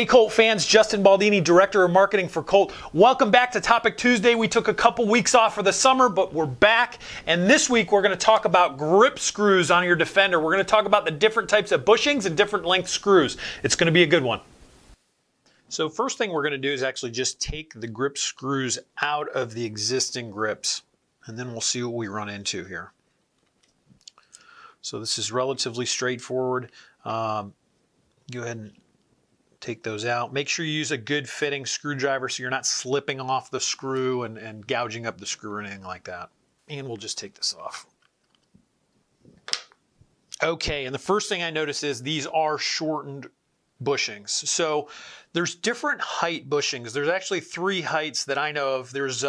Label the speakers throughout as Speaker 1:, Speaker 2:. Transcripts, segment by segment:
Speaker 1: Hey Colt fans, Justin Baldini, Director of Marketing for Colt. Welcome back to Topic Tuesday. We took a couple weeks off for the summer, but we're back. And this week we're going to talk about grip screws on your Defender. We're going to talk about the different types of bushings and different length screws. It's going to be a good one. So first thing we're going to do is actually just take the grip screws out of the existing grips. And then we'll see what we run into here. So this is relatively straightforward. Go ahead and take those out. Make sure you use a good fitting screwdriver so you're not slipping off the screw and gouging up the screw or anything like that. And we'll just take this off. Okay, and the first thing I notice is these are shortened bushings. So there's different height bushings. There's actually three heights that I know of. There's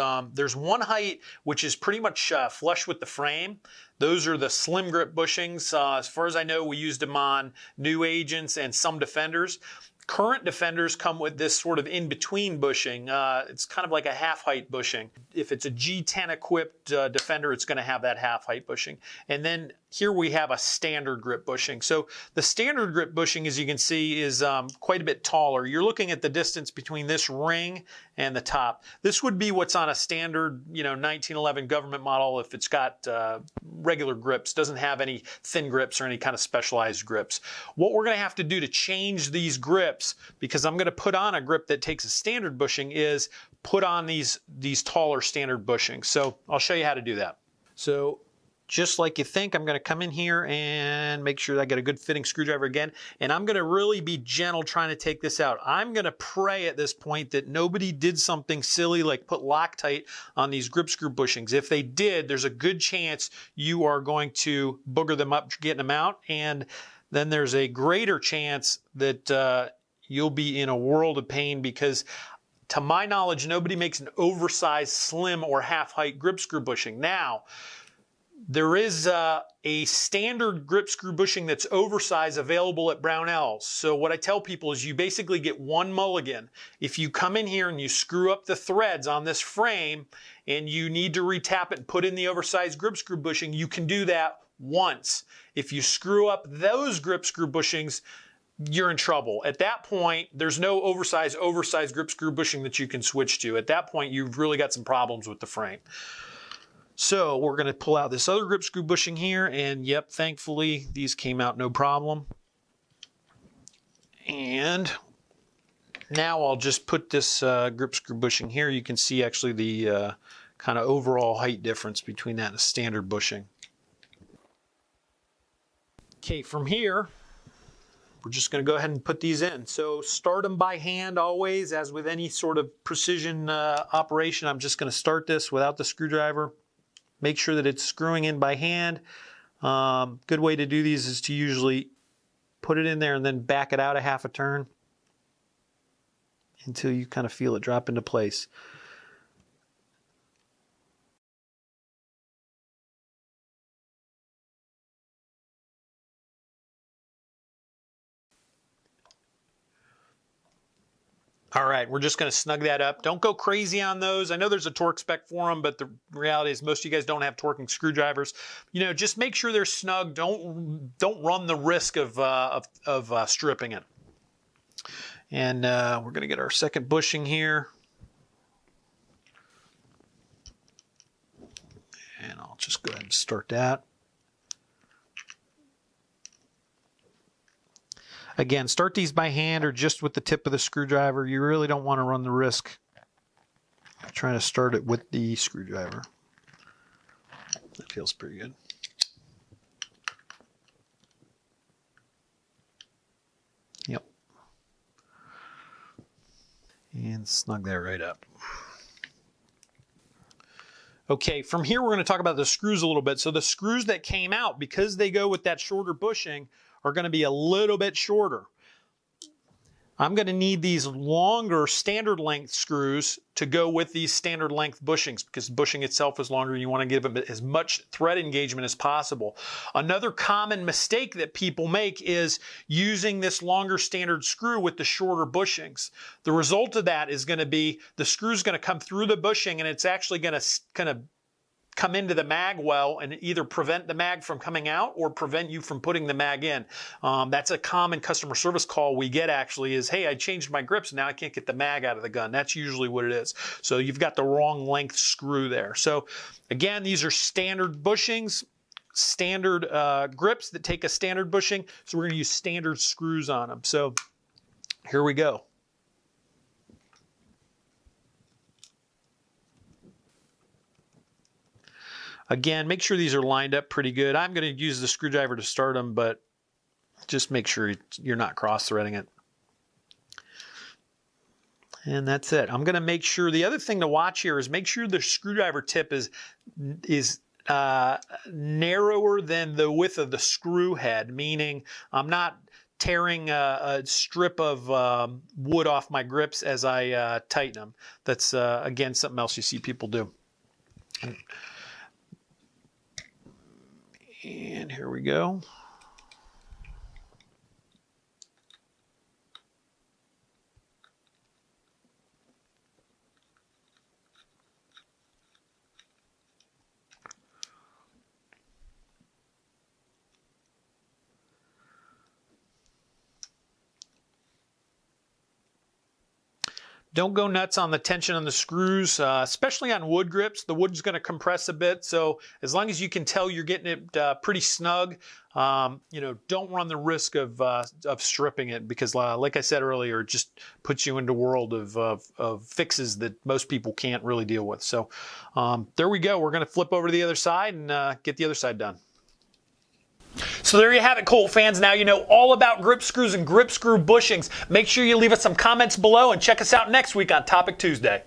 Speaker 1: one height which is pretty much flush with the frame. Those are the slim grip bushings. As far as I know, we used them on new agents and some Defenders. Current Defenders come with this sort of in-between bushing. It's kind of like a half-height bushing. If it's a G10 equipped Defender, it's going to have that half-height bushing. And then here we have a standard grip bushing. So the standard grip bushing, as you can see, is quite a bit taller. You're looking at the distance between this ring and the top. This would be what's on a standard, 1911 government model if it's got regular grips, doesn't have any thin grips or any kind of specialized grips. What we're going to have to do to change these grips, because I'm going to put on a grip that takes a standard bushing, is put on these taller standard bushings. So I'll show you how to do that. So just like you think, I'm going to come in here and make sure that I get a good fitting screwdriver again. And I'm going to really be gentle trying to take this out. I'm going to pray at this point that nobody did something silly like put Loctite on these grip screw bushings. If they did, there's a good chance you are going to booger them up getting them out. And then there's a greater chance that you'll be in a world of pain, because to my knowledge, nobody makes an oversized slim or half-height grip screw bushing. Now, there is a standard grip screw bushing that's oversized available at Brownells. So what I tell people is you basically get one mulligan. If you come in here and you screw up the threads on this frame and you need to retap it and put in the oversized grip screw bushing, you can do that once. If you screw up those grip screw bushings, you're in trouble. At that point, there's no oversized grip screw bushing that you can switch to. At that point, you've really got some problems with the frame. So we're going to pull out this other grip screw bushing here, and yep, thankfully these came out no problem. And now I'll just put this grip screw bushing here. You can see actually the kind of overall height difference between that and a standard bushing. Okay, from here, we're just going to go ahead and put these in. So start them by hand always, as with any sort of precision operation. I'm just going to start this without the screwdriver. Make sure that it's screwing in by hand. Good way to do these is to usually put it in there and then back it out a half a turn until you kind of feel it drop into place. All right, we're just going to snug that up. Don't go crazy on those. I know there's a torque spec for them, but the reality is most of you guys don't have torquing screwdrivers. Just make sure they're snug. Don't run the risk of stripping it. And we're going to get our second bushing here. And I'll just go ahead and start that. Again, start these by hand or just with the tip of the screwdriver. You really don't want to run the risk of trying to start it with the screwdriver. That feels pretty good. Yep. And snug that right up. Okay, from here we're going to talk about the screws a little bit. So the screws that came out, because they go with that shorter bushing, are going to be a little bit shorter. I'm going to need these longer standard length screws to go with these standard length bushings, because the bushing itself is longer and you want to give them as much thread engagement as possible. Another common mistake that people make is using this longer standard screw with the shorter bushings. The result of that is going to be the screw is going to come through the bushing and it's actually going to kind of come into the mag well and either prevent the mag from coming out or prevent you from putting the mag in. That's a common customer service call we get actually is, hey, I changed my grips, now I can't get the mag out of the gun. That's usually what it is. So you've got the wrong length screw there. So again, these are standard bushings, standard grips that take a standard bushing. So we're going to use standard screws on them. So here we go. Again, make sure these are lined up pretty good. I'm going to use the screwdriver to start them, but just make sure you're not cross-threading it. And that's it. I'm going to make sure, the other thing to watch here is make sure the screwdriver tip is narrower than the width of the screw head, meaning I'm not tearing a strip of wood off my grips as I tighten them. That's, again, something else you see people do. And here we go. Don't go nuts on the tension on the screws, especially on wood grips. The wood's going to compress a bit, so as long as you can tell you're getting it pretty snug, you know, don't run the risk of stripping it because, like I said earlier, it just puts you into a world of fixes that most people can't really deal with. So there we go. We're going to flip over to the other side and get the other side done. So there you have it, Colt fans. Now you know all about grip screws and grip screw bushings. Make sure you leave us some comments below and check us out next week on Topic Tuesday.